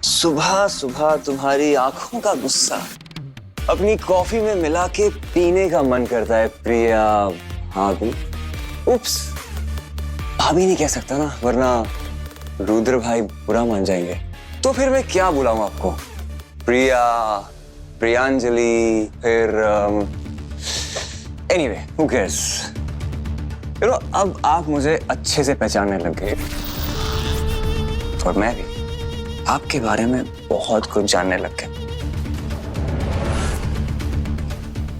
सुबह सुबह तुम्हारी आंखों का गुस्सा अपनी कॉफी में मिला के पीने का मन करता है प्रिया भाभी। उप्स, भाभी नहीं कह सकता ना, वरना रुद्र भाई बुरा मान जाएंगे। तो फिर मैं क्या बुलाऊं आपको? प्रिया, प्रियांजलि, फिर एनीवे हु केयर्स। चलो अब आप मुझे अच्छे से पहचानने लग गए और मैं भी आपके बारे में बहुत कुछ जानने लग गया।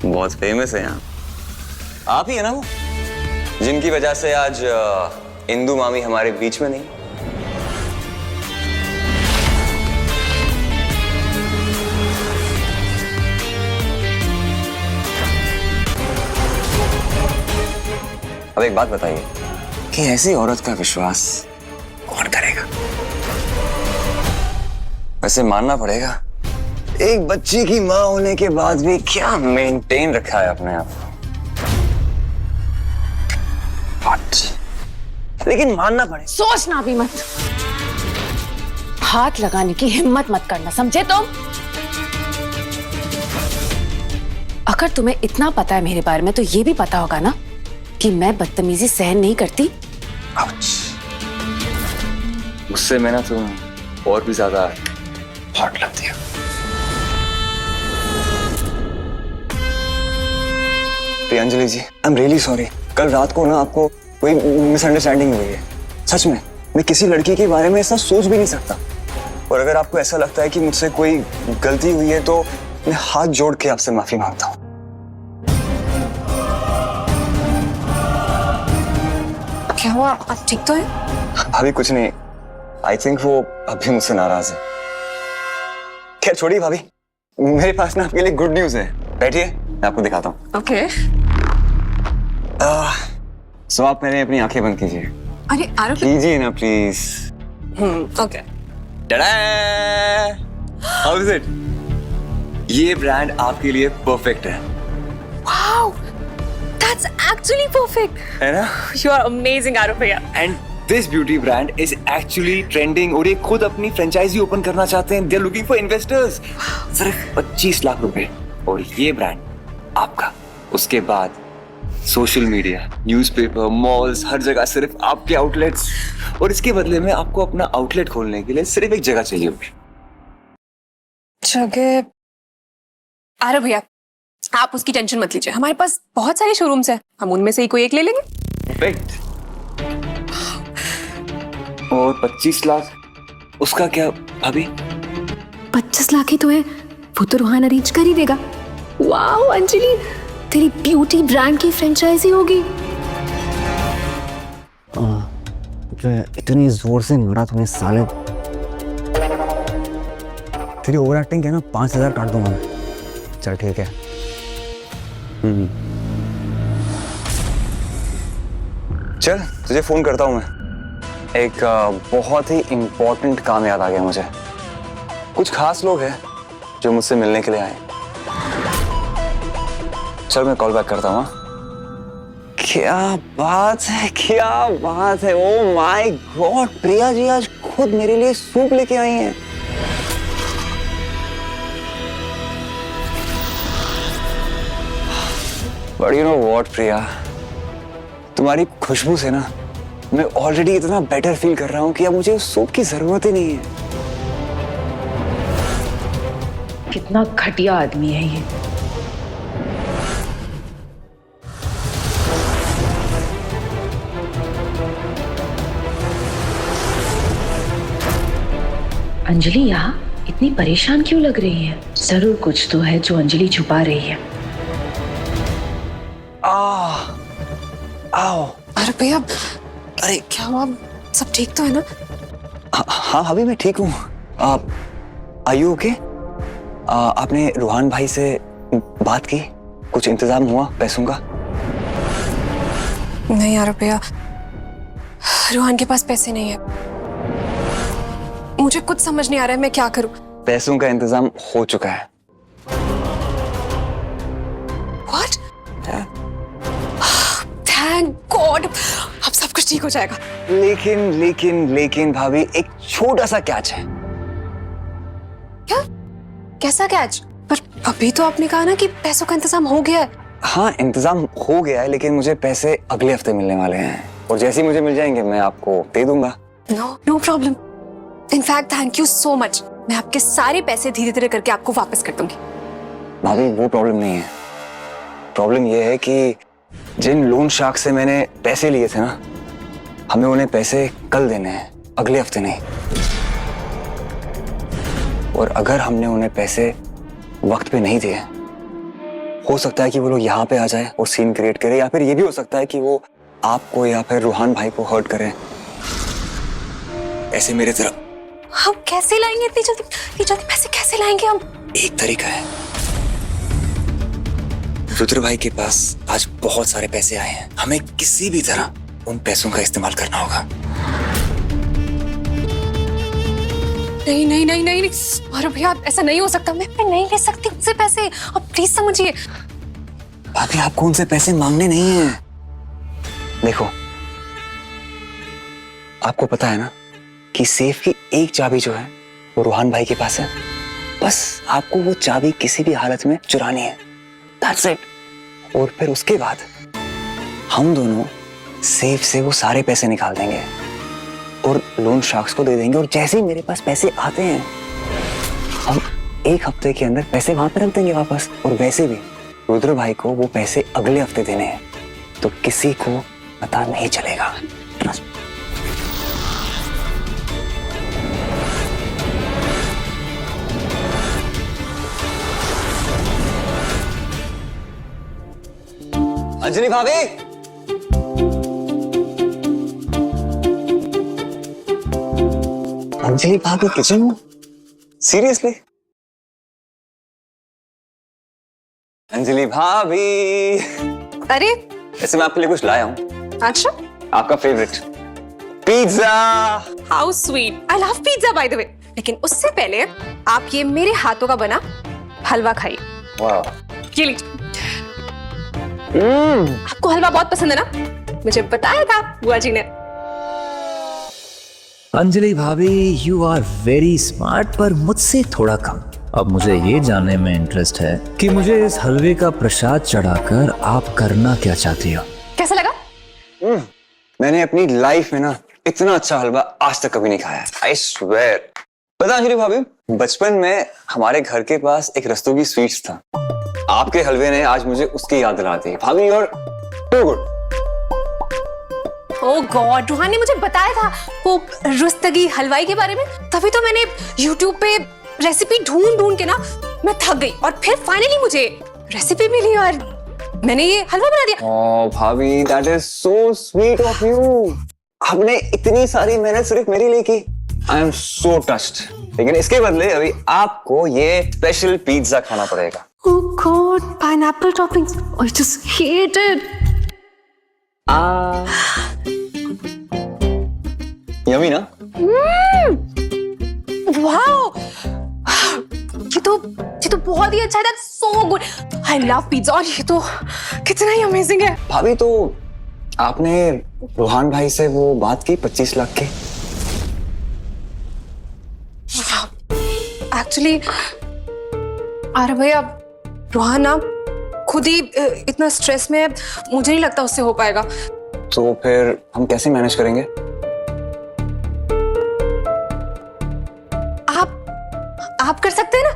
बहुत फेमस है यहाँ। आप ही है ना वो जिनकी वजह से आज इंदु मामी हमारे बीच में नहीं। अब एक बात बताइए कि ऐसी औरत का विश्वास कौन करेगा? वैसे मानना पड़ेगा, एक बच्ची की मां होने के बाद भी क्या मेंटेन रखा है अपने आप को। लेकिन मानना पड़ेगा। सोचना भी मत, हाथ लगाने की हिम्मत मत करना, समझे तुम? अगर तुम्हें इतना पता है मेरे बारे में तो ये भी पता होगा ना कि मैं बदतमीजी सहन नहीं करती। उससे मैं ना तुम और भी ज्यादा हॉट लगती है। प्रियांजलि जी, आई एम रियली सॉरी। कल रात को ना आपको कोई मिसअंडरस्टैंडिंग हुई है। सच में मैं किसी लड़की के बारे में ऐसा सोच भी नहीं सकता। और अगर आपको ऐसा लगता है कि मुझसे कोई गलती हुई है तो मैं हाथ जोड़ के आपसे माफी मांगता हूँ। क्या हुआ, आप ठीक तो है? भाभी कुछ नहीं, आई थिंक वो अभी मुझसे नाराज है। खैर छोड़िए भाभी, मेरे पास ना आपके लिए गुड न्यूज है। बैठिए, मैं आपको दिखाता हूँ। ओके। सो आप पहले अपनी आंखें बंद कीजिए। अरे आरोप कीजिए ना please. Okay. How is it? ये ब्रांड आपके लिए परफेक्ट है। Wow, that's actually perfect. है ना? यू आर अमेजिंग आरोप भैया। And this beauty brand is actually trending और ये खुद अपनी फ्रेंचाइजी ओपन करना चाहते हैं। They are looking for investors. सिर्फ 25 लाख रुपए और ये ब्रांड आपका। उसके बाद सोशल मीडिया, न्यूज़पेपर, मॉल्स, हर जगह सिर्फ आपके आउटलेट्स। और इसके बदले में आपको अपना आउटलेट खोलने के लिए सिर्फ एक जगह चाहिए होगी। जगह? आरोप भैया, आप उसकी टेंशन मत लीजिए, हमारे पास बहुत सारे शोरूम्स हैं, हम उनमें से ही कोई एक ले लेंगे। परफेक्ट। और 25 लाख उसका क्या भाभी? 25 लाख ही तो है, वो तो रूहान अरेंज कर ही देगा। वाओ अंजलि, तेरी ब्यूटी ब्रांड की फ्रेंचाइजी होगी। इतनी जोर से मारा तूने साले। तेरी ओवर एक्टिंग है ना, 5,000 काट दूंगा मैं। चल ठीक है। चल तुझे फोन करता हूँ मैं। एक बहुत ही इंपॉर्टेंट काम याद आ गया मुझे। कुछ खास लोग हैं जो मुझसे मिलने के लिए आए। चल मैं कॉल बैक करता हूँ। क्या बात है, क्या बात है। Oh my God, Priya ji आज खुद मेरे लिए सूप लेके आई हैं। बट यू नो व्हाट प्रिया, तुम्हारी खुशबू से ना मैं ऑलरेडी इतना बेटर फील कर रहा हूँ कि अब मुझे उस सूप की जरूरत ही नहीं है। कितना घटिया आदमी है ये। अंजलि यहाँ इतनी परेशान क्यों लग रही है? जरूर कुछ तो है जो अंजलि छुपा रही है। आओ। अरे भैया, अरे क्या हुआ, सब ठीक तो है ना? हाँ अभी मैं ठीक हूँ। Are you okay? आपने रूहान भाई से बात की? कुछ इंतजाम हुआ पैसों का? नहीं यार भैया, रूहान के पास पैसे नहीं है। मुझे कुछ समझ नहीं आ रहा है मैं क्या करूं। पैसों का इंतजाम हो चुका है। What? Thank God, अब सब कुछ ठीक हो जाएगा। लेकिन लेकिन लेकिन भाभी, एक छोटा सा कैच है। कैसा कैच? पर अभी तो आपने कहा ना कि पैसों का इंतजाम हो गया है। हाँ, इंतजाम हो गया है, लेकिन मुझे पैसे अगले हफ्ते मिलने वाले हैं और जैसे ही मुझे मिल जाएंगे मैं आपको दे दूंगा। No problem. In fact thank you so much. मैं आपके सारे पैसे धीरे धीरे करके आपको वापस कर दूंगी। भाभी वो प्रॉब्लम नहीं है। प्रॉब्लम ये है कि जिन लोन शार्क से मैंने पैसे लिए थे ना, हमें उन्हें पैसे कल देने हैं, अगले हफ्ते नहीं। और अगर हमने उन्हें पैसे वक्त पे नहीं दिए, हो सकता है कि वो लोग यहाँ पे आ जाए और सीन क्रिएट करे, या फिर ये भी हो सकता है कि वो आपको या फिर रूहान भाई को हर्ट करे, ऐसे मेरे तरफ। हम कैसे लाएंगे इतनी जल्दी पैसे कैसे लाएंगे हम? एक तरीका है। रुद्र भाई के पास आज बहुत सारे पैसे आए हैं, हमें किसी भी तरह उन पैसों का इस्तेमाल करना होगा। नहीं। अरे भैया ऐसा नहीं हो सकता। मैं नहीं ले सकती उनसे पैसे। अब प्लीज समझिए। भाभी आपको उनसे पैसे मांगने नहीं है। देखो, आपको पता है ना कि सेफ की एक चाबी जो है वो रूहान भाई के पास है। बस आपको वो चाबी किसी भी हालत में चुरानी है। That's it। और फिर उसके बाद हम दोनों सेफ से वो सारे पैसे निकाल देंगे और लोन शार्क्स को दे देंगे, और जैसे ही मेरे पास पैसे आते हैं हम एक हफ्ते के अंदर पैसे वहां पे रख देंगे वापस। और वैसे भी रुद्र भाई को वो पैसे अगले हफ्ते देने हैं, तो किसी को पता नहीं चलेगा। अंजलि भाभी, अंजलि भाभी किचन में? सीरियसली? अंजलि भाभी, अरे वैसे मैं आपके लिए कुछ लाया हूँ। अच्छा, आपका favourite pizza. How sweet. I love pizza by the way. लेकिन उससे पहले आप ये मेरे हाथों का बना हलवा खाइए। वाह। ये लीजिए। आपको हलवा बहुत पसंद है ना? मुझे बताया था बुआ जी ने। अंजलि भाभी, यू आर वेरी स्मार्ट, पर मुझसे थोड़ा कम। अब मुझे ये जानने में इंटरेस्ट है कि मुझे इस हलवे का प्रसाद चढ़ाकर आप करना क्या चाहती हो। कैसा लगा? मैंने अपनी लाइफ में ना इतना अच्छा हलवा आज तक कभी नहीं खाया। I swear. पता अंजलि भाभी, बचपन में हमारे घर के पास एक रस्तोगी स्वीट्स था। आपके हलवे ने आज मुझे उसकी याद दिला दी। भाभी you are too good. Oh god, Ruhaan ने मुझे बताया था वो रुस्तगी हलवाई के बारे में। तभी तो मैंने YouTube पे रेसिपी ढूंढ के ना मैं थक गई, और फिर फाइनली मुझे रेसिपी मिली और मैंने ये हलवा बना दिया। ओह भाभी, that is so sweet of you. आपने इतनी सारी मेहनत सिर्फ मेरे लिए की। I am so touched. लेकिन इसके बदले अभी आपको ये स्पेशल पिज्जा खाना पड़ेगा। Oh God, pineapple toppings. I just hate it. Yummy ना? Wow. ये तो बहुत ही अच्छा है। That's so good. I love pizza और ये तो कितना ही अमेजिंग है। भाभी, तो आपने रूहान भाई से वो बात की 25 लाख की? एक्चुअली अरे भैया, रूहान ना खुद ही इतना स्ट्रेस में है, मुझे नहीं लगता उससे हो पाएगा। तो फिर हम कैसे मैनेज करेंगे? आप कर सकते हैं ना?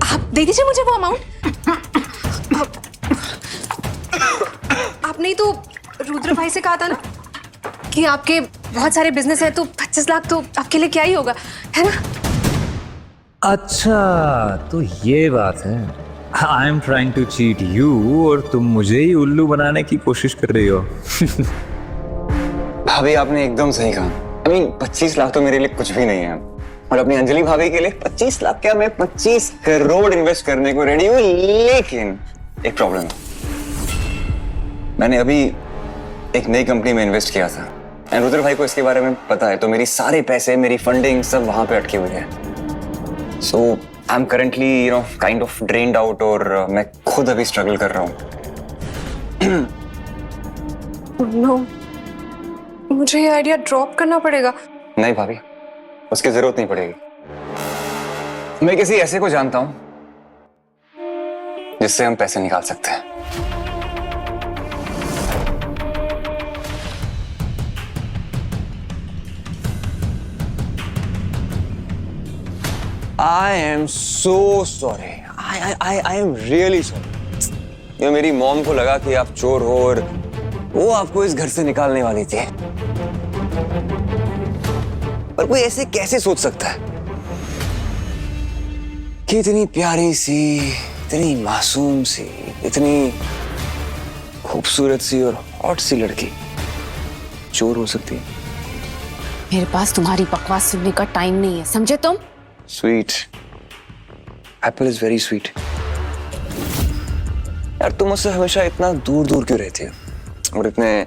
आप दे दीजिए मुझे वो अमाउंट। आपने तो रुद्र भाई से कहा था ना कि आपके बहुत सारे बिजनेस है, तो 25 लाख तो आपके लिए क्या ही होगा, है ना? अच्छा, तो ये बात है। I am trying to cheat you और तुम मुझे ही उल्लू बनाने की कोशिश कर रही हो। भाभी, आपने एकदम सही कहा। I mean, 25 लाख तो मेरे लिए कुछ भी नहीं है, और अपनी अंजलि भाभी के लिए 25 लाख क्या, मैं 25 करोड़ इन्वेस्ट करने को रेडी हूँ। लेकिन एक प्रॉब्लम है। मैंने अभी एक नई कंपनी में इन्वेस्ट किया था, एंड रुद्र भाई को इसके बारे में पता है, तो मेरी सारे पैसे, मेरी फंडिंग सब वहां पे अटकी हुई है। So I am currently kind of drained out, और मैं खुद अभी स्ट्रगल कर रहा हूँ। नो, मुझे ये आइडिया ड्रॉप करना पड़ेगा। नहीं भाभी, उसकी जरूरत नहीं पड़ेगी। मैं किसी ऐसे को जानता हूं जिससे हम पैसे निकाल सकते हैं। I am so sorry. I am really sorry. ये मेरी मॉम को लगा कि आप चोर हो और वो आपको इस घर से निकालने वाली थी। पर कोई ऐसे कैसे सोच सकता है कि इतनी प्यारी सी, इतनी मासूम सी, इतनी खूबसूरत सी और हॉट सी लड़की चोर हो सकती है? मेरे पास तुम्हारी बकवास सुनने का टाइम नहीं है, समझे तुम? Sweet, Apple is very sweet. यार तुम मुझसे हमेशा इतना दूर दूर क्यों रहती हो और इतने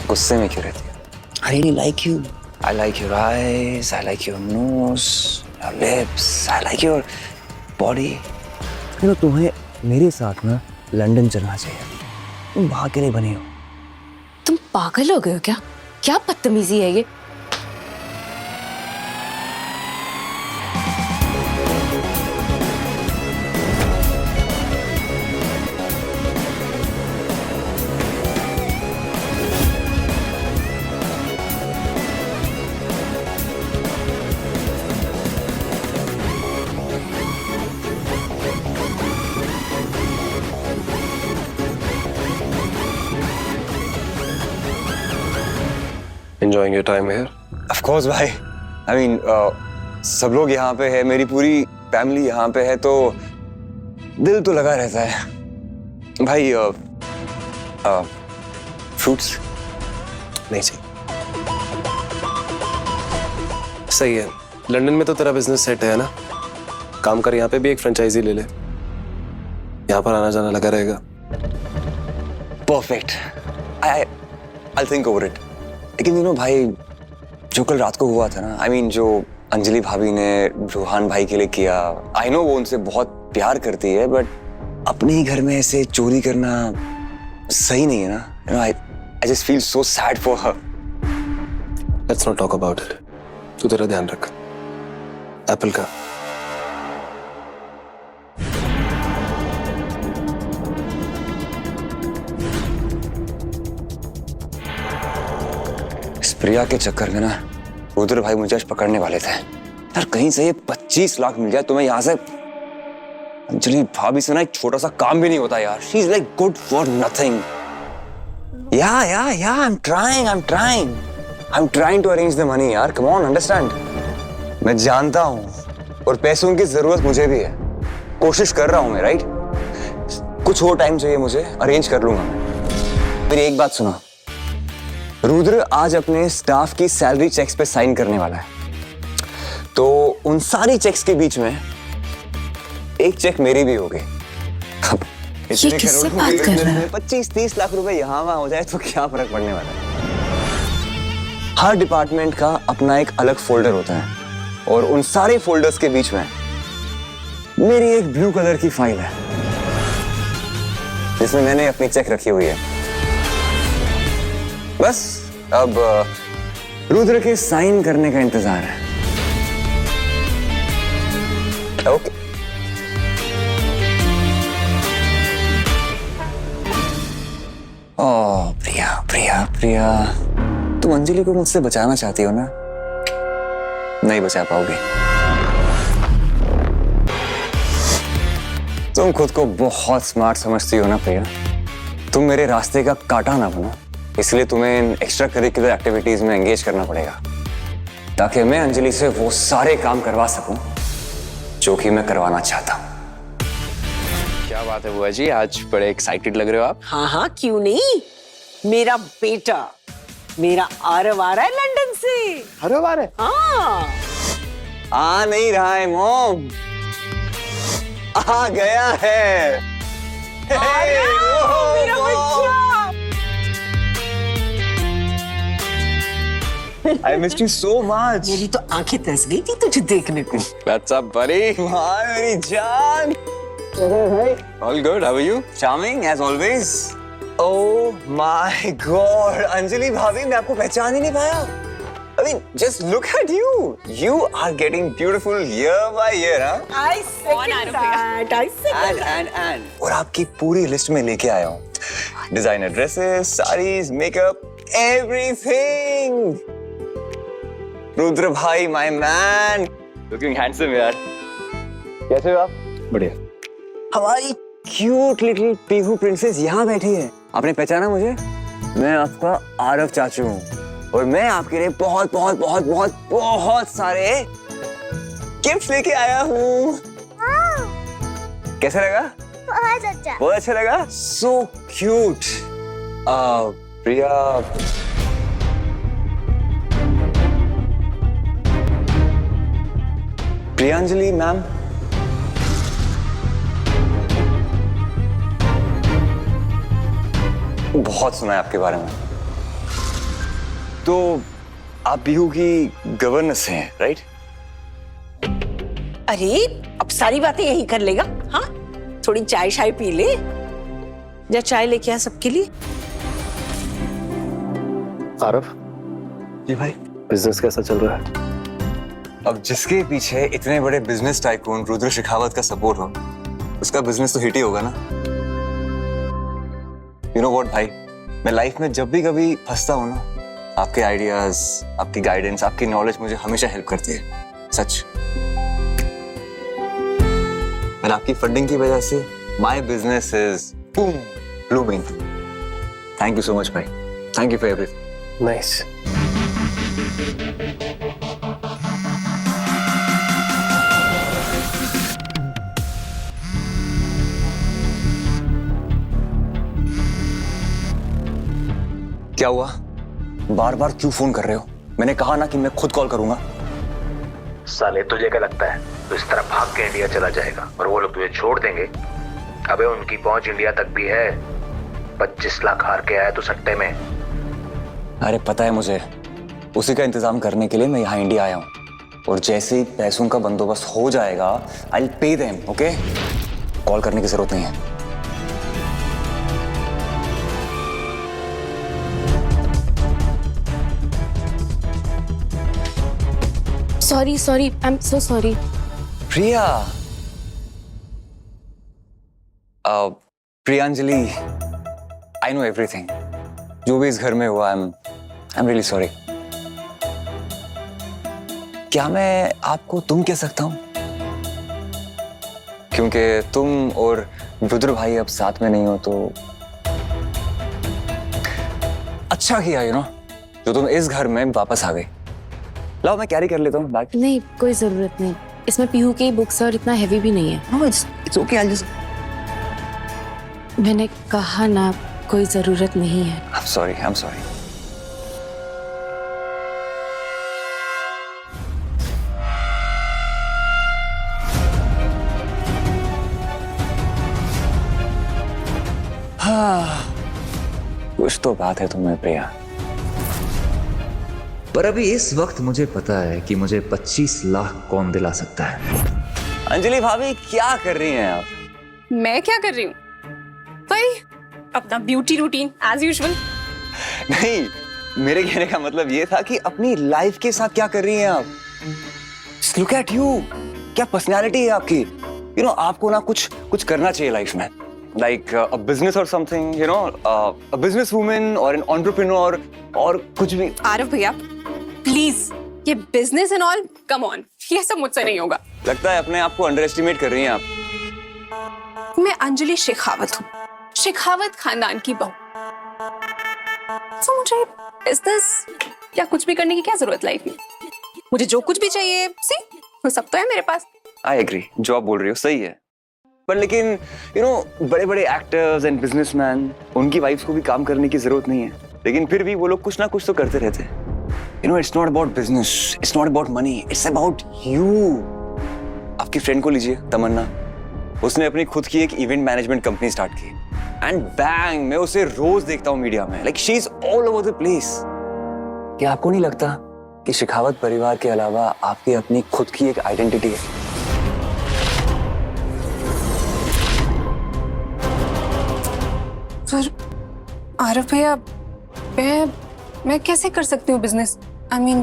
गुस्से में क्यों रहती हो? I really like you. I like your eyes. I like your nose, your lips. I like your body. तुम्हें मेरे साथ ना लंदन चलना चाहिए। तुम वहां के लिए बनी हो। तुम पागल हो गए हो क्या? क्या बदतमीजी है ये? Enjoying your time here? Of course भाई। I mean, सब लोग यहाँ पे है, मेरी पूरी फैमिली यहाँ पे है, तो दिल तो लगा रहता है। भाई फ्रूट्स नहीं चाहिए। सही है, लंदन में तो तेरा बिजनेस सेट है ना, काम कर, यहाँ पे भी एक फ्रेंचाइजी ले ले, यहाँ पर आना जाना लगा रहेगा। Perfect. I'll think over it. लेकिन भाई, जो कल रात को हुआ था ना, I mean, जो अंजलि भाभी ने रोहान भाई के लिए किया, I know वो उनसे बहुत प्यार करती है, बट अपने ही घर में ऐसे चोरी करना सही नहीं है ना। I just feel so sad for her. Let's not talk about it. तू तेरा ध्यान रख। एप्पल का। प्रिया के चक्कर में ना रुद्र भाई मुझे आज पकड़ने वाले थे। यार कहीं से ये 25 लाख मिल जाए तो मैं यहाँ से, अंजलि भाभी से ना एक छोटा सा काम भी नहीं होता यार। She is like good for nothing. I'm trying to arrange the money यार, come on, understand। मैं जानता हूँ और पैसों की जरूरत मुझे भी है, कोशिश कर रहा हूँ मैं, राइट। कुछ और टाइम चाहिए मुझे, अरेंज कर लूंगा मैं। मेरी एक बात सुनो, रुद्र आज अपने स्टाफ की सैलरी चेक्स पे साइन करने वाला है, तो उन सारी चेक्स के बीच में एक चेक मेरी भी होगी। ये किससे बात कर रहा है? 25-30 लाख रुपए यहाँ वहां हो जाए तो क्या फर्क पड़ने वाला है। हर डिपार्टमेंट का अपना एक अलग फोल्डर होता है और उन सारे फोल्डर्स के बीच में मेरी एक ब्लू कलर की फाइल है जिसमें मैंने अपनी चेक रखी हुई है। बस अब रुद्र के साइन करने का इंतजार है। ओके। ओह प्रिया, तुम अंजलि को मुझसे बचाना चाहती हो ना? नहीं बचा पाओगी। तुम खुद को बहुत स्मार्ट समझती हो ना प्रिया। तुम मेरे रास्ते का कांटा ना बनो, इसलिए तुम्हें इन एक्स्ट्रा करिकुलर एक्टिविटीज में एंगेज करना पड़ेगा ताकि मैं अंजलि से वो सारे काम करवा सकूं जो कि मैं करवाना चाहता हूं। क्या बात है बुआ जी, आज बड़े एक्साइटेड लग रहे हो आप। हाँ, क्यों नहीं। मेरा बेटा, मेरा आरव आ रहा है लंदन से। अरे बार है। हाँ, आ नहीं रहा है मॉम, आ गया है। मेरा बच्चा। I missed you so much. मेरी तो आंखें तरस गई थी तुझे देखने को। What's up, buddy? हाय मेरी जान। All good. How are you? Charming as always. Oh my God, Anjali भाभी, मैं आपको पहचान ही नहीं पाया। I mean, just look at you. You are getting beautiful year by year, huh? I second that. I second And. और आपकी पूरी list में लेके आया हूँ designer dresses, saris, makeup, everything. Rudra भाई, माय मैन, लुकिंग हैंडसम यार। कैसे हो आप? बढ़िया। हमारी क्यूट लिटिल पीहू प्रिंसेस यहाँ बैठी है। आपने पहचाना मुझे? मैं आपका आरव चाचू हूँ और मैं आपके लिए बहुत बहुत बहुत बहुत बहुत सारे गिफ्ट लेके आया हूँ। कैसा लगा? बहुत अच्छा लगा। So cute. Priya, Priyanjali ma'am, बहुत सुना है आपके बारे में। तो आप पीहू की गवर्नेंस हैं, राइट? अरे अब सारी बातें यही कर लेगा। हाँ, थोड़ी चाय शाय पी ले। जा चाय लेके आ सबके लिए। आरव, जी भाई। बिजनेस कैसा चल रहा है? अब जिसके पीछे इतने बड़े बिजनेस टाइकून रुद्र शेखावत का सपोर्ट हो, उसका बिजनेस तो हिट ही होगा ना। यू नो व्हाट भाई, मैं लाइफ में जब भी कभी फंसता हूँ ना, आपके आइडियाज, आपकी गाइडेंस, आपकी नॉलेज मुझे हमेशा हेल्प करती है। सच। और आपकी फंडिंग की वजह से my business is boom blooming. Thank you so much भाई। Thank you for everything. Nice. क्या हुआ? बार बार क्यों फोन कर रहे हो? मैंने कहा ना कि मैं खुद कॉल करूंगा। साले तुझे क्या लगता है तो इस तरह भाग के इंडिया चला जाएगा और वो लोग तुझे छोड़ देंगे? अबे उनकी पहुंच इंडिया तक भी है। 25 लाख हार के आया तू सट्टे में। अरे पता है मुझे, उसी का इंतजाम करने के लिए मैं यहाँ इंडिया आया हूँ और जैसे ही पैसों का बंदोबस्त हो जाएगा I will pay them. Okay, call करने की जरूरत नहीं है। Sorry sorry, I am so sorry. Priya, Priyanjali, I know everything. जो भी इस घर में हुआ, आई एम रियली सॉरी। क्या मैं आपको तुम कह सकता हूं? क्योंकि तुम और रुद्र भाई अब साथ में नहीं हो तो अच्छा किया यू नो जो तुम इस घर में वापस आ गई। लाओ मैं कैरी कर लेता हूँ बैग। नहीं, कोई जरूरत नहीं। इसमें पीहू की बुक्स और इतना हैवी भी नहीं है। No, it's okay, I'll just... मैंने कहा ना, कोई जरूरत नहीं है। I'm sorry. हाँ, कुछ तो बात है तुम्हें प्रिया। पर अभी इस वक्त मुझे पता है कि मुझे 25 लाख कौन दिला सकता है। अंजलि भाभी, क्या कर रही हैं आप? मैं क्या कर रही हूँ? भाई अपना ब्यूटी रूटीन एज यूजुअल। नहीं, मेरे कहने का मतलब ये था कि अपनी लाइफ के साथ क्या कर रही हैं आप? Just look at you, क्या पर्सनालिटी है आपकी। यू नो आपको ना कुछ करना चाहिए लाइफ में, लाइक अ बिजनेस और something, you know a business woman और एन एंटरप्रेन्योर और कुछ भी। आरव भैया प्लीज, ये business and all, come on, ये सब मुझसे नहीं होगा। लगता है अपने आप को अंडर एस्टिमेट कर रही हैं आप। मैं अंजलि शेखावत हूँ, शेखावत खानदान की बहू। तो मुझे बिजनेस या कुछ भी करने की क्या जरूरत लाइफ में? मुझे जो कुछ भी चाहिए सी वो सब तो है मेरे पास। आई एग्री, जो आप बोल रही हो सही है, पर लेकिन यू नो बड़े बड़े एक्टर्स एंड बिजनेसमैन, उनकी वाइफ्स को भी काम करने की जरूरत नहीं है, लेकिन फिर भी वो लोग कुछ ना कुछ तो करते रहते हैं। You know it's not about business, it's not about money, it's about you. आपकी फ्रेंड को लीजिए, तमन्ना, उसने अपनी खुद की एक इवेंट मैनेजमेंट कंपनी स्टार्ट की एंड बैंग, मैं उसे रोज देखता हूँ मीडिया में, like she is all over the place. क्या आपको नहीं लगता कि शेखावत परिवार के अलावा आपकी अपनी खुद की एक आइडेंटिटी है? पर आरव भैया, मैं कैसे कर सकती हूँ बिजनेस? आई मीन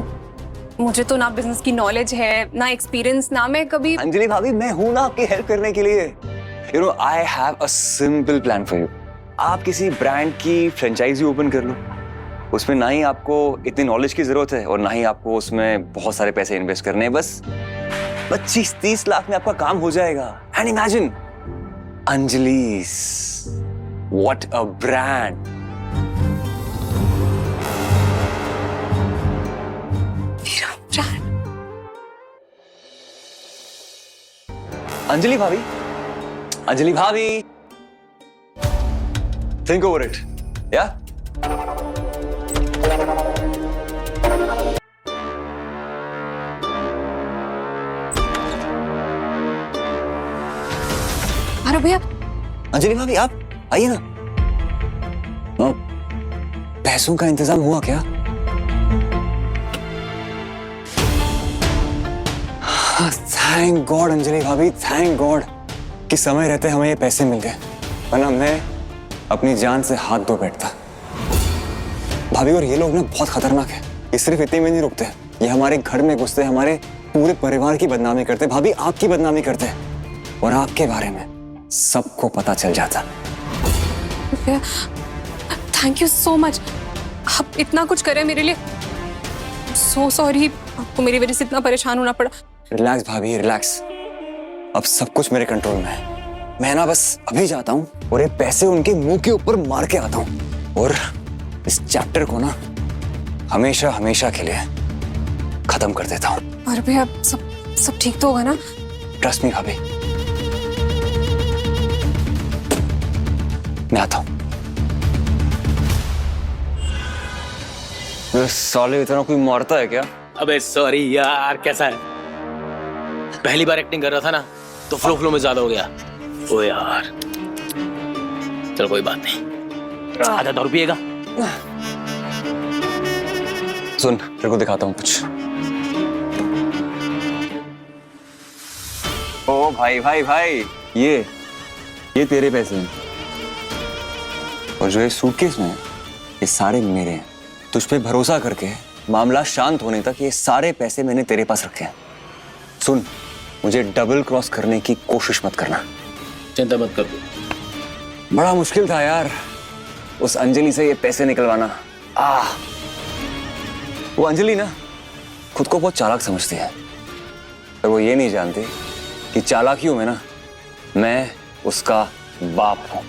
मुझे तो ना बिजनेस की नॉलेज है ना एक्सपीरियंस, ना मैं कभी। अंजलि भाभी, मैं हूं ना आपकी हेल्प करने के लिए। You know, I have a simple plan for you. आप किसी ब्रांड की फ्रेंचाइजी ओपन कर लो। उसमें ना ही आपको इतनी नॉलेज की जरूरत है और ना ही आपको उसमें बहुत सारे पैसे इन्वेस्ट करने हैं। बस 25-30 लाख में आपका काम हो जाएगा। And imagine Anjali's, what a brand. मेरा ब्रांड। अंजलि भाभी, अंजलि भाभी, थिंक ओवर इट, या? अरे भैया, अंजलि भाभी, आप आइए ना। पैसों का इंतजाम हुआ क्या? थैंक गॉड अंजलि भाभी, थैंक गॉड कि समय रहते हमें ये पैसे मिल गए, वरना मैं अपनी जान से हाथ धो बैठता। भाभी, और ये लोग ना बहुत खतरनाक है। ये सिर्फ इतने में नहीं रुकते, ये हमारे घर में घुसते, हमारे पूरे परिवार की बदनामी करते। भाभी, आपकी बदनामी करते और आपके बारे में सबको पता चल जाता। भैया, थैंक यू सो मच, आप इतना कुछ करें मेरे लिए। सो सॉरी, आपको मेरी वजह से इतना परेशान होना पड़ा। रिलैक्स भाभी, रिलैक्स। अब सब कुछ मेरे कंट्रोल में है। मैं ना बस अभी जाता हूँ और ये पैसे उनके मुंह के ऊपर मार के आता हूँ और इस चैप्टर को ना हमेशा हमेशा के लिए खत्म कर देता हूँ। अरे भैया, सब ठीक तो होगा ना? ट्रस्ट मी भाभी, मैं आता हूँ। साले इतना कोई मारता है क्या? अबे सॉरी यार, कैसा है? पहली बार एक्टिंग कर रहा था ना, तो फ्लो में ज्यादा हो गया। ओ यार, चल कोई बात नहीं। आधा दारू पिएगा? सुन, तेरे को दिखाता हूँ कुछ। ओ भाई भाई भाई, ये तेरे पैसे हैं और जो ये सूटकेस में है, ये सारे मेरे हैं। तुझ पे भरोसा करके मामला शांत होने तक ये सारे पैसे मैंने तेरे पास रखे हैं। सुन, मुझे डबल क्रॉस करने की कोशिश मत करना। चिंता मत कर दो। बड़ा मुश्किल था यार उस अंजलि से ये पैसे निकलवाना। वो अंजलि ना खुद को बहुत चालाक समझती है, पर वो ये नहीं जानती कि चालाकियों में ना मैं उसका बाप हूं।